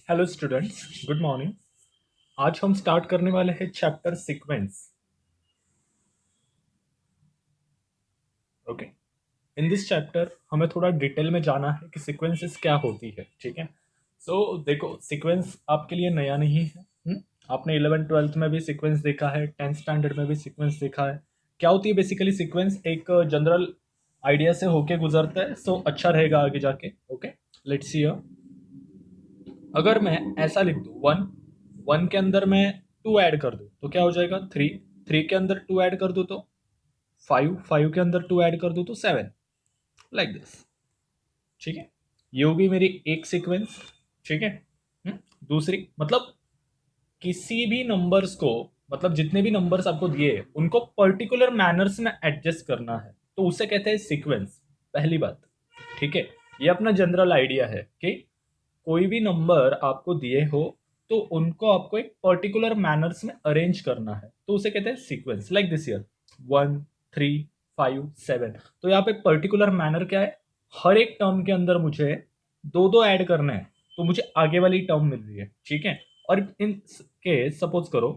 Hello students, good morning. आज हम start करने वाले हैं chapter sequence. Okay, in this chapter हमें थोड़ा डिटेल में जाना है कि सीक्वेंसेस क्या होती है। ठीक है, देखो, सीक्वेंस आपके लिए नया नहीं है। आपने 11th 12th में भी सीक्वेंस देखा है, 10th स्टैंडर्ड में भी सीक्वेंस देखा है। क्या होती है बेसिकली सीक्वेंस? एक जनरल आइडिया से होके गुजरता है, सो अच्छा रहेगा आगे जाके। ओके, लेट्स सी। अगर मैं ऐसा लिख दूं, वन, वन के अंदर मैं टू ऐड कर दूं तो क्या हो जाएगा? थ्री, थ्री के अंदर टू ऐड कर दूं तो फाइव, फाइव के अंदर टू ऐड कर दूं तो सेवन, लाइक दिस। ठीक है, ये होगी मेरी एक सीक्वेंस। ठीक है। दूसरी मतलब किसी भी नंबर्स को, मतलब जितने भी नंबर्स आपको दिए हैं, उनको पर्टिकुलर मैनर्स में एडजस्ट करना है, तो उसे कहते हैं सीक्वेंस। पहली बात। ठीक है, ये अपना जनरल आइडिया है कि कोई भी नंबर आपको दिए हो तो उनको आपको एक पर्टिकुलर मैनर्स में अरेंज करना है, तो उसे कहते हैं sequence. Like this year, one, three, five, seven. तो यहाँ पे पर्टिकुलर मैनर क्या है? हर एक टर्म के अंदर मुझे दो दो ऐड करना है, तो मुझे आगे वाली टर्म मिल रही है। ठीक है, और इन के सपोज करो,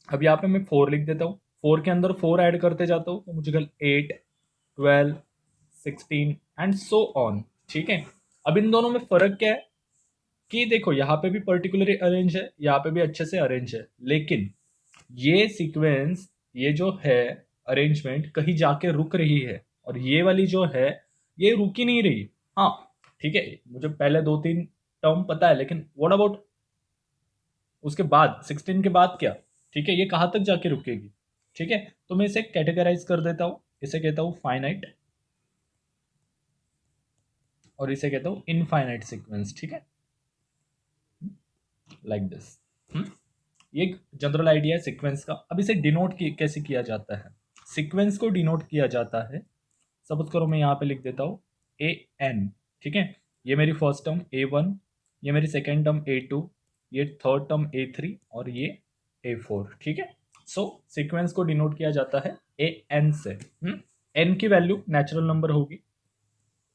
अब यहाँ पे मैं फोर लिख देता हूँ, फोर के अंदर फोर ऐड करते जाता हूँ तो मुझे कल 8, 12, 16 एंड सो ऑन। ठीक है, अब इन दोनों में फर्क क्या है कि देखो, यहाँ पे भी पर्टिकुलरली अरेंज है, यहाँ पे भी अच्छे से अरेंज है, लेकिन ये सीक्वेंस, ये जो है अरेंजमेंट कहीं जाके रुक रही है, और ये वाली जो है ये रुक ही नहीं रही। हाँ, ठीक है, मुझे पहले दो तीन टर्म पता है, लेकिन व्हाट अबाउट उसके बाद 16 के बाद क्या? ठीक है, ये कहाँ तक जाके रुकेगी? ठीक है, तो मैं इसे कैटेगराइज कर देता हूँ, इसे कहता हूँ फाइनाइट, और इसे कहता हूँ इनफाइनाइट सीक्वेंस। ठीक है, लाइक दिस। ये एक जनरल आइडिया है सीक्वेंस का। अब इसे डिनोट कैसे किया जाता है? सीक्वेंस को डिनोट किया जाता है, सपोज करो मैं यहाँ पे लिख देता हूँ ए एन। ठीक है, ये मेरी फर्स्ट टर्म A1, ये मेरी सेकेंड टर्म A2, ये थर्ड टर्म A3 और ये A4। ठीक है, सो सीक्वेंस को डिनोट किया जाता है ए एन से। एन की वैल्यू नेचुरल नंबर होगी,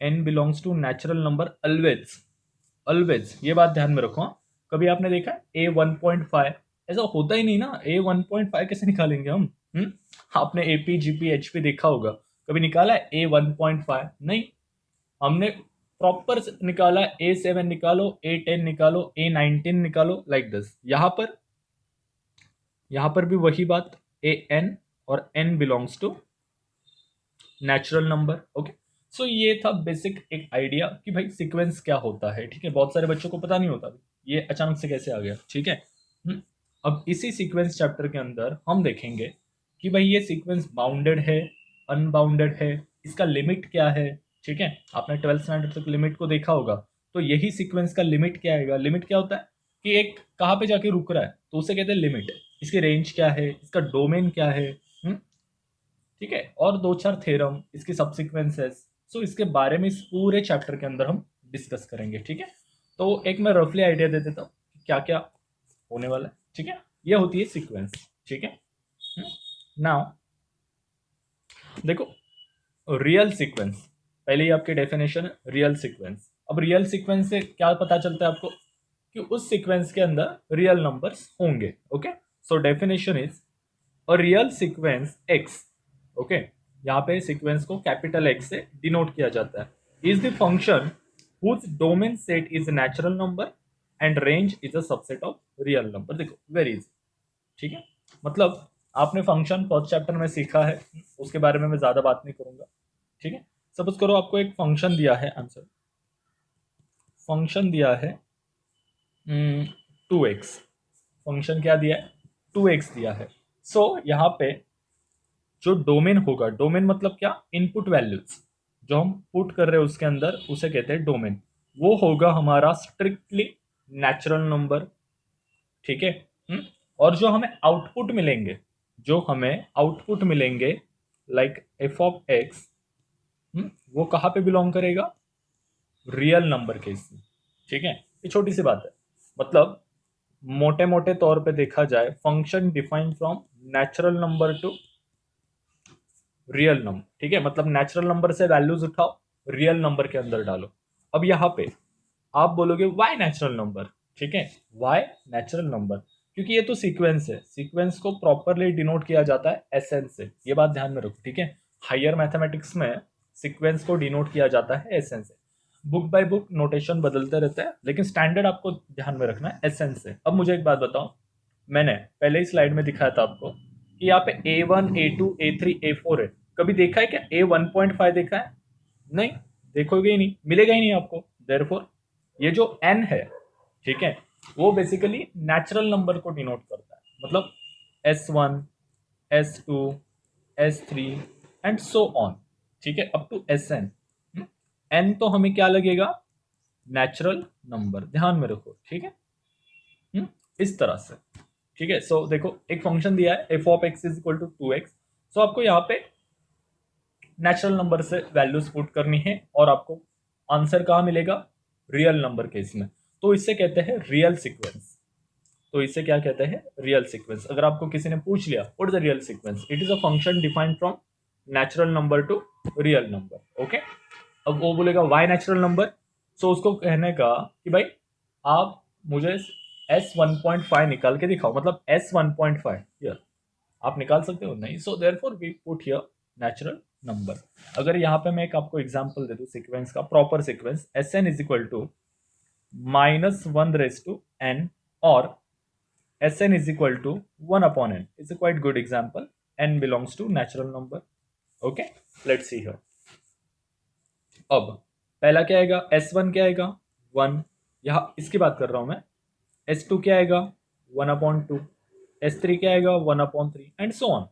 n belongs to natural number always. Always ये बात ध्यान में रखो। हाँ? कभी आपने देखा A1.5? ऐसा होता ही नहीं ना, A1.5 कैसे निकालेंगे हम? आपने AP GP HP देखा होगा, कभी निकाला है A1.5? नहीं, हमने प्रॉपर निकाला A7 निकालो, A10 निकालो, A19 निकालो, लाइक दिस। यहाँ पर भी वही बात, AN, और N belongs to natural number. Okay, so ये था बेसिक एक आइडिया कि भाई सीक्वेंस क्या होता है। ठीक है, बहुत सारे बच्चों को पता नहीं होता ये अचानक से कैसे आ गया। ठीक है। अब इसी सीक्वेंस चैप्टर के अंदर हम देखेंगे कि भाई ये सीक्वेंस बाउंडेड है, अनबाउंडेड है, इसका लिमिट क्या है। ठीक है, आपने 12th स्टैंडर्ड तक लिमिट को देखा होगा, तो यही सीक्वेंस का लिमिट क्या आएगा? लिमिट क्या होता है कि एक कहाँ पे जाके रुक रहा है, तो उसे कहते हैं लिमिट। इसकी रेंज क्या है, इसका डोमेन क्या है। ठीक है, और दो चार थ्योरम, इसकी सब्सिक्वेंसेस, सो इसके बारे में इस पूरे चैप्टर के अंदर हम डिस्कस करेंगे। ठीक है, तो एक मैं रफली आइडिया दे देता हूँ क्या क्या होने वाला है। ठीक है, ये होती है सीक्वेंस। ठीक है, नाउ देखो, रियल सीक्वेंस, पहले ही आपकी डेफिनेशन है रियल सीक्वेंस। अब रियल सीक्वेंस से क्या पता चलता है आपको? कि उस सीक्वेंस के अंदर रियल नंबर्स होंगे। Okay, so definition is a real sequence x. Okay, यहाँ पे सीक्वेंस को कैपिटल एक्स से डिनोट किया जाता है। Is the function whose domain set is natural number and range is a subset of real number. देखो, very easy. ठीक है, मतलब आपने फंक्शन फर्स्ट चैप्टर में सीखा है, उसके बारे में मैं ज्यादा बात नहीं करूंगा। ठीक है, सपोज करो आपको एक फंक्शन दिया है, आंसर फंक्शन दिया है 2x। फंक्शन क्या दिया है? 2x दिया है। सो यहाँ पे जो डोमेन होगा, डोमेन मतलब क्या? इनपुट वैल्यूज जो हम पुट कर रहे हैं उसके अंदर, उसे कहते हैं डोमेन। वो होगा हमारा स्ट्रिक्टली नेचुरल नंबर। ठीक है। और जो हमें आउटपुट मिलेंगे, जो हमें आउटपुट मिलेंगे लाइक f(x), वो कहाँ पे बिलोंग करेगा? रियल नंबर के इसमें। ठीक है, ये छोटी सी बात है। मतलब मोटे मोटे तौर पे देखा जाए, function define from natural number two real number. ठीक है, मतलब नेचुरल नंबर से वैल्यूज उठाओ, रियल नंबर के अंदर डालो। अब यहाँ पे आप बोलोगे वाई नेचुरल नंबर? ठीक है। वाई नेचुरल नंबर, क्योंकि ये तो सीक्वेंस है, सीक्वेंस को प्रॉपरली डिनोट किया जाता है एसएन से, ये बात ध्यान में रखो, ठीक है। हायर मैथमेटिक्स में सीक्वेंस को डिनोट किया जाता है एसएन से। बुक बाय बुक नोटेशन बदलते रहते हैं, लेकिन स्टैंडर्ड आपको ध्यान में रखना है एसएन से। अब मुझे एक बात बताओ, मैंने पहले ही स्लाइड में दिखाया था आपको कि यहाँ पे A1 A2 A3 A4 है, कभी देखा है क्या A1.5 देखा है? नहीं, देखोगे ही नहीं, मिलेगा ही नहीं आपको। देयरफॉर ये जो n है, ठीक है, वो बेसिकली नेचुरल नंबर को डिनोट करता है, मतलब S1 S2 S3 and so on, ठीक है, अप टू Sn। n तो हमें क्या लगेगा? नेचुरल नंबर, ध्यान में रखो, ठीक है। इस तरह से, ठीक है। सो देखो, एक फंक्शन दिया है f of x is equal to 2x, so आपको यहाँ पे नेचुरल नंबर से वैल्यूज पुट करनी है और आपको आंसर कहाँ मिलेगा? रियल नंबर केस में। तो इससे कहते हैं रियल सीक्वेंस। तो इससे क्या कहते हैं? Real sequence. अगर आपको किसी ने पूछ लिया what is the real sequence, it is a function defined from natural number two real number. Okay, अब वो बोलेगा वाई नेचुरल नंबर, सो उसको कहने का कि भाई आप मुझे S1.5 निकाल के दिखाओ, मतलब S1.5 हियर आप निकाल सकते हो? नहीं। So therefore we put here natural number. अगर यहाँ पे मैं एक आपको एग्जांपल दे दूं सीक्वेंस का, proper sequence Sn is equal to -1 raised to n और Sn is equal to 1 upon n. It's a quite good example. N belongs to natural number. Okay, let's see here. अब पहला क्या आएगा? S1 क्या आएगा? 1, यहाँ इसकी बात कर रहा हूं मैं। S2 क्या आएगा? 1/2। S3 क्या आएगा? 1/3 एंड सो ऑन,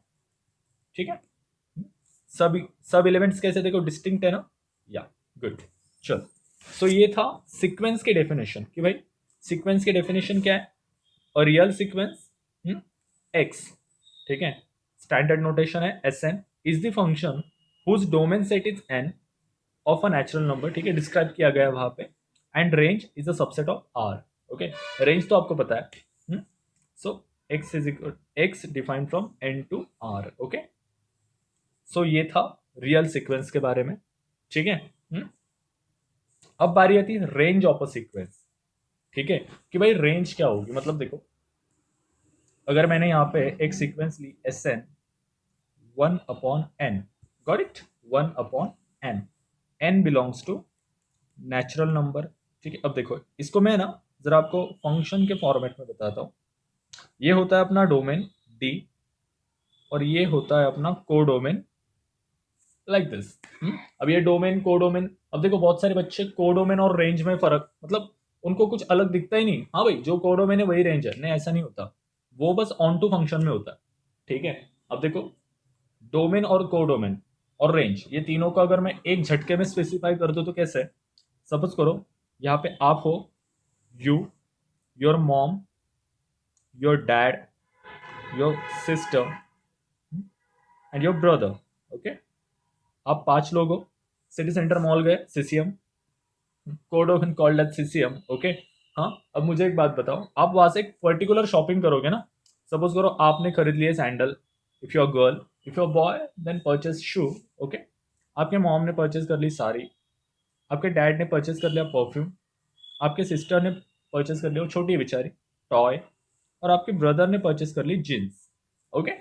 ठीक है। सब एलिमेंट्स कैसे देखो डिस्टिंक्ट है ना, या गुड। चल, सो ये था सीक्वेंस के डेफिनेशन कि भाई सीक्वेंस के डेफिनेशन क्या है? और रियल सीक्वेंस एक्स, ठीक है, स्टैंडर्ड नोटेशन है Sn is the function whose domain set is n of a natural number, ठीक है, डिस्क्राइब किया गया है वहां पे। And range is a subset of R। Okay, range तो आपको पता है। So x is equal x defined from n to R। Okay, so ये था रियल सीक्वेंस के बारे में, ठीक है। अब बारी आती है रेंज ऑफ अ सीक्वेंस, ठीक है, कि भाई रेंज क्या होगी। मतलब देखो, अगर मैंने यहाँ पे एक सीक्वेंस ली Sn 1/n, got it, 1/n, n belongs to natural number, ठीक है। अब देखो, इसको मैं ना जरा आपको फंक्शन के फॉर्मेट में बताता हूँ। ये होता है अपना डोमेन D और ये होता है अपना कोडोमेन, लाइक दिस। अब ये डोमेन कोडोमेन, अब देखो बहुत सारे बच्चे कोडोमेन और रेंज में फर्क, मतलब उनको कुछ अलग दिखता ही नहीं। हाँ भाई, जो कोडोमेन है वही रेंज है, नहीं ऐसा नहीं होता, वो बस ऑन टू फंक्शन में होता है, ठीक है। अब देखो, डोमेन और कोडोमेन और रेंज, ये तीनों का अगर मैं एक झटके में स्पेसिफाई कर दूं तो कैसे? सपोज करो यहाँ पे आप हो, you, your mom, your dad, your sister and your brother. Okay, आप 5 लोग हो, सिटी सेंटर मॉल गए, CCM, codomain called as CCM. Okay, हाँ, अब मुझे एक बात बताओ, आप वहां से एक पर्टिकुलर शॉपिंग करोगे ना। सपोज करो आपने खरीद लिए sandal, if you are girl, if you are boy then purchase shoe. Okay, आपके मॉम ने परचेज कर ली साड़ी, आपके डैड ने परचेज कर लिया परफ्यूम, आपके सिस्टर ने परचेज कर लिया, वो छोटी है बेचारी, टॉय, और आपके ब्रदर ने परचेज कर ली जीन्स। ओके,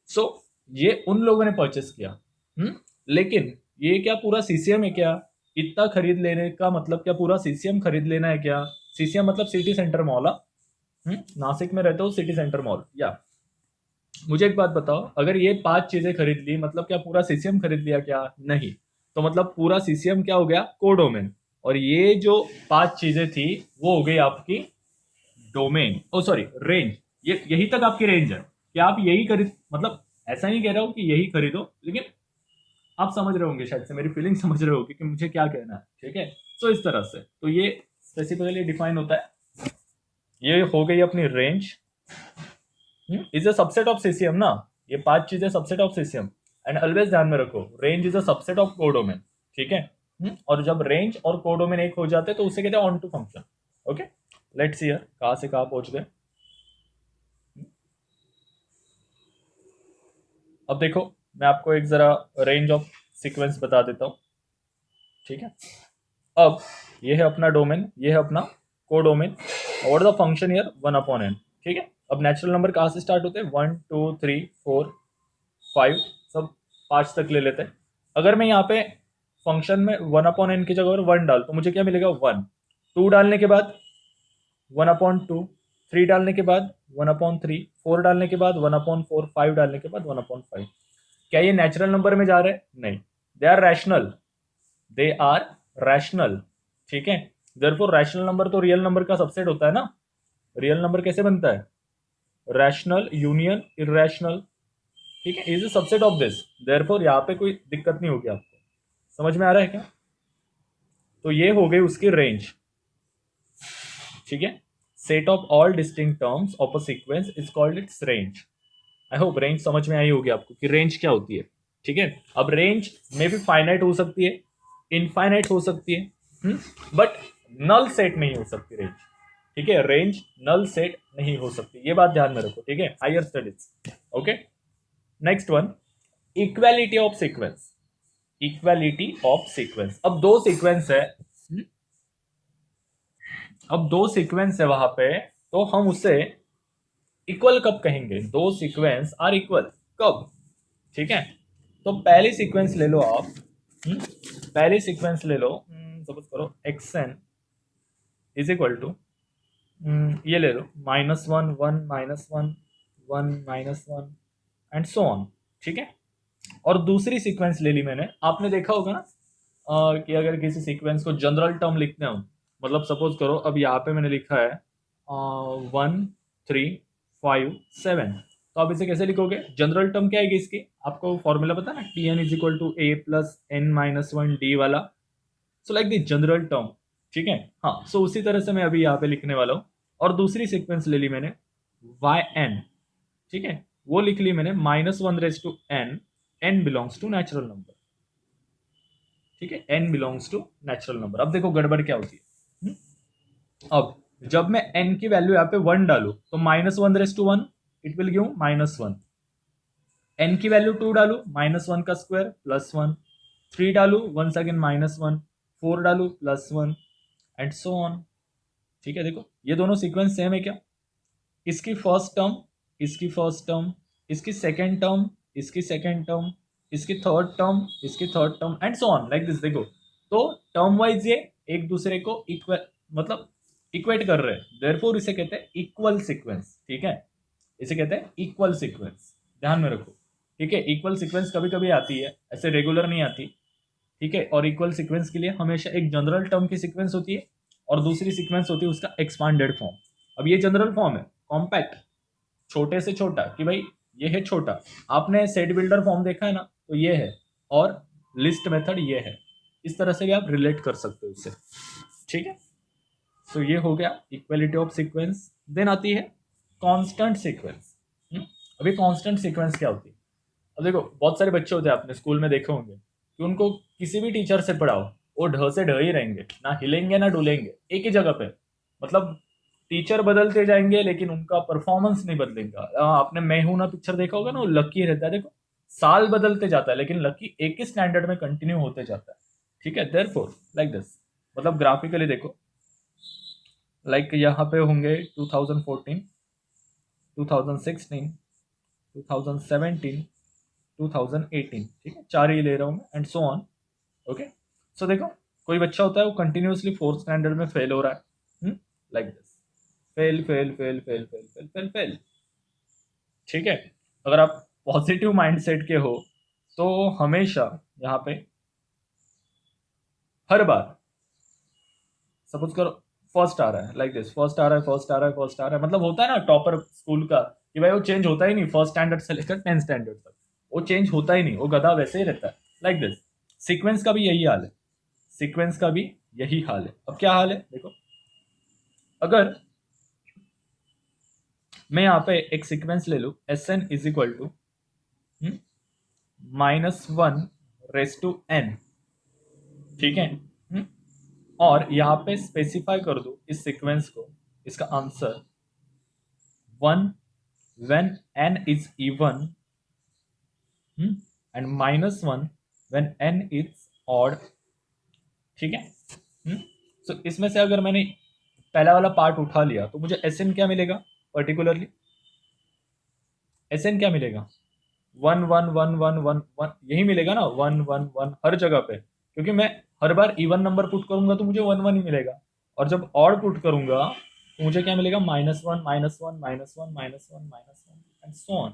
सो ये उन लोगों ने परचेज किया। लेकिन ये क्या पूरा सीसीएम है क्या? इतना खरीद लेने का मतलब क्या पूरा सीसीएम खरीद लेना है क्या? सीसीएम मतलब सिटी सेंटर मॉल। नासिक में रहते हो, सिटी सेंटर मॉल। या मुझे एक बात बताओ, अगर ये 5 चीजें खरीद ली मतलब क्या पूरा सीसीएम खरीद लिया क्या? नहीं। तो मतलब पूरा सीसीएम क्या हो गया? कोडोमेन। और ये जो 5 चीजें थी वो हो गई आपकी डोमेन, ओ सॉरी रेंज। ये यही तक आपकी रेंज है कि आप यही खरीद, मतलब ऐसा नहीं कह रहा हूं कि यही खरीदो, लेकिन आप समझ रहे होंगे, शायद से मेरी फीलिंग समझ रहे होंगे कि मुझे क्या कहना है, ठीक है। सो इस तरह से तो ये स्पेसिफिकली डिफाइन होता है। ये हो गई अपनी range, is a subset of CCM ना, ये 5 चीजें subset of CCM. And always ध्यान में रखो, range is a subset of codomain, ठीक है। और जब रेंज और कोडोमेन एक हो जाते हैं तो उसे कहते हैं onto function. Okay, let's see here कहां से कहां पहुंच गए। अब देखो, मैं आपको एक जरा रेंज ऑफ सीक्वेंस बता देता हूं, ठीक है। अब ये है अपना डोमेन, ये है अपना codomain, what the function here 1/n, ठीक है। अब नेचुरल नंबर कहाँ से स्टार्ट होते हैं, 1 2 3 4 5, सब 5 तक ले लेते हैं। अगर मैं यहाँ पे फंक्शन में 1/n की जगह पर 1 डाल तो मुझे क्या मिलेगा, 1। 2 डालने के बाद 1/2, 3 डालने के बाद 1/3, 4 डालने के बाद 1/4, 5 डालने के बाद 1/5। क्या ये नेचुरल नंबर में जा रहे हैं, नहीं, they are rational, they are rational, ठीक है। देयरफॉर रैशनल नंबर तो रियल नंबर का सबसेट होता है ना। रियल नंबर कैसे बनता है, रैशनल यूनियन इरेशनल, ठीक है, is a subset of this. Therefore यहाँ पे कोई दिक्कत नहीं होगी आपको, समझ में आ रहा है क्या। तो ये हो गई उसकी रेंज, ठीक है। Set of all distinct terms of a sequence is called its range. I hope range समझ में आई होगी आपको कि रेंज क्या होती है, ठीक है। अब रेंज में भी फाइनाइट हो सकती है, इनफाइनाइट हो सकती है, बट नल सेट नहीं हो सकती रेंज, ठीक है। रेंज नल सेट नहीं हो सकती, ये बात ध्यान में रखो, ठीक है, higher studies. Okay, next one, equality of sequence. Equality of sequence, अब दो सीक्वेंस है, अब दो सीक्वेंस है वहां पे, तो हम उसे इक्वल कब कहेंगे, दो सीक्वेंस आर इक्वल कब, ठीक है। तो पहली सीक्वेंस ले लो आप, पहली सीक्वेंस ले लो, सपोज करो xn इज इक्वल टू, ये ले लो -1 1 -1 1 -1 एंड सो ऑन, ठीक है। और दूसरी सीक्वेंस ले ली मैंने, आपने देखा होगा ना कि अगर किसी सीक्वेंस को जनरल टर्म लिखते हो, मतलब सपोज करो अब यहाँ पे मैंने लिखा है 1 3 5 7, तो आप इसे कैसे लिखोगे, जनरल टर्म क्या है इसकी, आपको फॉर्मूला पता है ना, Tn is equal to a plus n-1 d वाला, so like the general term, ठीक है। हाँ, सो उसी तरह से मैं अभी यहाँ पे लिखने वाला हूँ। और दूसरी सीक्वेंस ले ली मैंने yn, ठीक है, वो लिख ली मैंने -1/n, n belongs to natural number, ठीक है, n belongs to natural number. अब देखो गड़बड़ क्या होती है, अब जब मैं n की वैल्यू यहाँ पे 1 डालू तो -1/1 इट विल गिव -1, n की वैल्यू 2 डालू -1 का स्क्वायर +1, 3 डालू वंस अगेन -1, 4 डालू +1 एंड सो ऑन, ठीक है। देखो ये दोनों सीक्वेंस सेम है क्या, इसकी फर्स्ट टर्म, इसकी फर्स्ट टर्म, इसकी सेकेंड टर्म, इसकी सेकेंड टर्म, इसकी थर्ड टर्म, इसकी third term and so on like this. देखो तो टर्म वाइज ये एक दूसरे को इक्वल, मतलब इक्वेट कर रहे हैं, देयरफॉर इसे कहते हैं इक्वल सीक्वेंस, ठीक है, इसे कहते हैं इक्वल सीक्वेंस, ध्यान में रखो, ठीक है। इक्वल सीक्वेंस कभी कभी आती है, ऐसे रेगुलर नहीं आती, ठीक है। और इक्वल सीक्वेंस के लिए हमेशा एक जनरल टर्म की सीक्वेंस होती है और दूसरी सीक्वेंस होती है उसका एक्सपांडेड फॉर्म। अब ये जनरल फॉर्म है, कॉम्पैक्ट, छोटे से छोटा, कि भाई ये है छोटा, आपने सेट बिल्डर फॉर्म देखा है ना, तो ये है, और लिस्ट मेथड ये है, इस तरह से भी आप रिलेट कर सकते हो इससे, ठीक है। सो ये हो गया इक्वलिटी ऑफ सीक्वेंस। देन आती है कांस्टेंट सीक्वेंस। अभी कांस्टेंट सीक्वेंस क्या होती है, अब देखो बहुत सारे बच्चे होते हैं, आपने स्कूल में देखे होंगे कि उनको किसी भी टीचर से पढ़ाओ वो ढ से ढ ही रहेंगे, ना हिलेंगे ना डुलेंगे, एक ही जगह पे, मतलब टीचर बदलते जाएंगे लेकिन उनका परफॉर्मेंस नहीं बदलेगा। आपने मैं हूं ना पिक्चर देखा होगा ना, वो लकी रहता है, देखो साल बदलते जाता है लेकिन लकी एक ही स्टैंडर्ड में कंटिन्यू होते जाता है, ठीक है। देयरफॉर लाइक दिस, मतलब ग्राफिकली देखो, लाइक यहाँ पे होंगे 2014, 2016, 2017, 2018, ठीक है, चार ही ले रहा हूँ मैं and so on. Okay, so देखो कोई बच्चा होता है वो कंटिन्यूअसली फोर्थ स्टैंडर्ड में फेल हो रहा है, like this, fail fail fail fail fail fail fail fail, ठीक है। अगर आप पॉजिटिव माइंडसेट के हो तो हमेशा यहाँ पे हर बार सपोज करो फर्स्ट आ रहा है, लाइक दिस, फर्स्ट आ रहा है, फर्स्ट आ रहा है, फर्स्ट आ रहा है, मतलब होता है ना टॉपर स्कूल का, कि भाई वो चेंज होता ही नहीं, फर्स्ट स्टैंडर्ड से लेकर 10th स्टैंडर्ड तक वो चेंज होता ही नहीं, वो गधा वैसे ही रहता है, लाइक दिस। सीक्वेंस का भी यही हाल है, सीक्वेंस का भी यही हाल है। अब क्या हाल है देखो, अगर मैं यहाँ पे एक सीक्वेंस ले लू, Sn is equal to -1/n, ठीक है, और यहाँ पे स्पेसिफाई कर दो इस सीक्वेंस को, इसका answer 1 when n is even, and -1 when n is odd, ठीक है। सो इसमें से अगर मैंने पहला वाला पार्ट उठा लिया तो मुझे एस एन क्या मिलेगा पर्टिकुलरली, एस एन क्या मिलेगा, one one one one one one, यही मिलेगा ना, वन वन वन हर जगह पे, क्योंकि मैं हर बार इवन नंबर पुट करूंगा तो मुझे वन वन ही मिलेगा, और जब ऑड पुट करूंगा तो मुझे क्या मिलेगा, minus one minus one minus one minus one minus one and so on.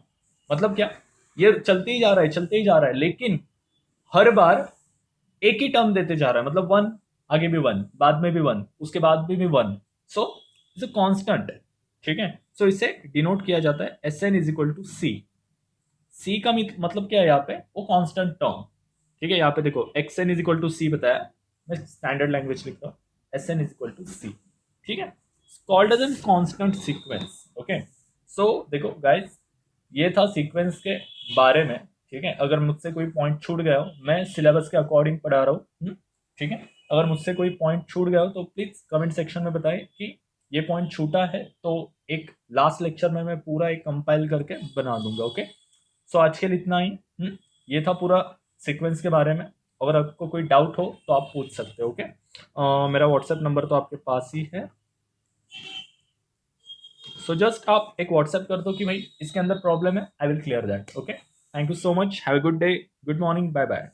मतलब क्या, ये चलते ही जा रहा है चलते ही जा रहा है, लेकिन हर बार एक ही टर्म देते जा रहा है, मतलब वन, आगे भी वन, बाद में भी वन, उसके बाद भी one, so it's a constant, ठीक है। सो इसे डिनोट किया जाता है S N is equal to C. C का मतलब क्या है यहाँ पे, वो कांस्टेंट टर्म, ठीक है। यहाँ पे देखो X N is equal to C बताया, मैं स्टैंडर्ड लैंग्वेज लिख रहा हूँ, S N is equal to C, ठीक है। Called as an constant sequence, okay. So देखो गाइस, ये था सीक्वेंस के बारे में, ठीक है। अगर मुझसे कोई पॉइंट छूट गया हो, मैं सिलेबस के अकॉर्डिंग पढ़ा रहा हूँ, ठीक है। अगर मुझसे कोई पॉइंट छूट गया हो तो प्लीज कमेंट सेक्शन में बताएं कि ये पॉइंट छूटा है, तो एक लास्ट लेक्चर में मैं पूरा एक कंपाइल करके बना दूंगा, ओके। सो आज के लिए इतना ही, ये था पूरा सीक्वेंस के बारे में। अगर आपको कोई डाउट हो तो आप पूछ सकते हो, ओके। मेरा व्हाट्सएप नंबर तो आपके पास ही है, सो जस्ट आप एक व्हाट्सएप कर दो कि भाई इसके अंदर प्रॉब्लम है, I will clear that, okay. Thank you so much, have a good day, good morning, bye bye.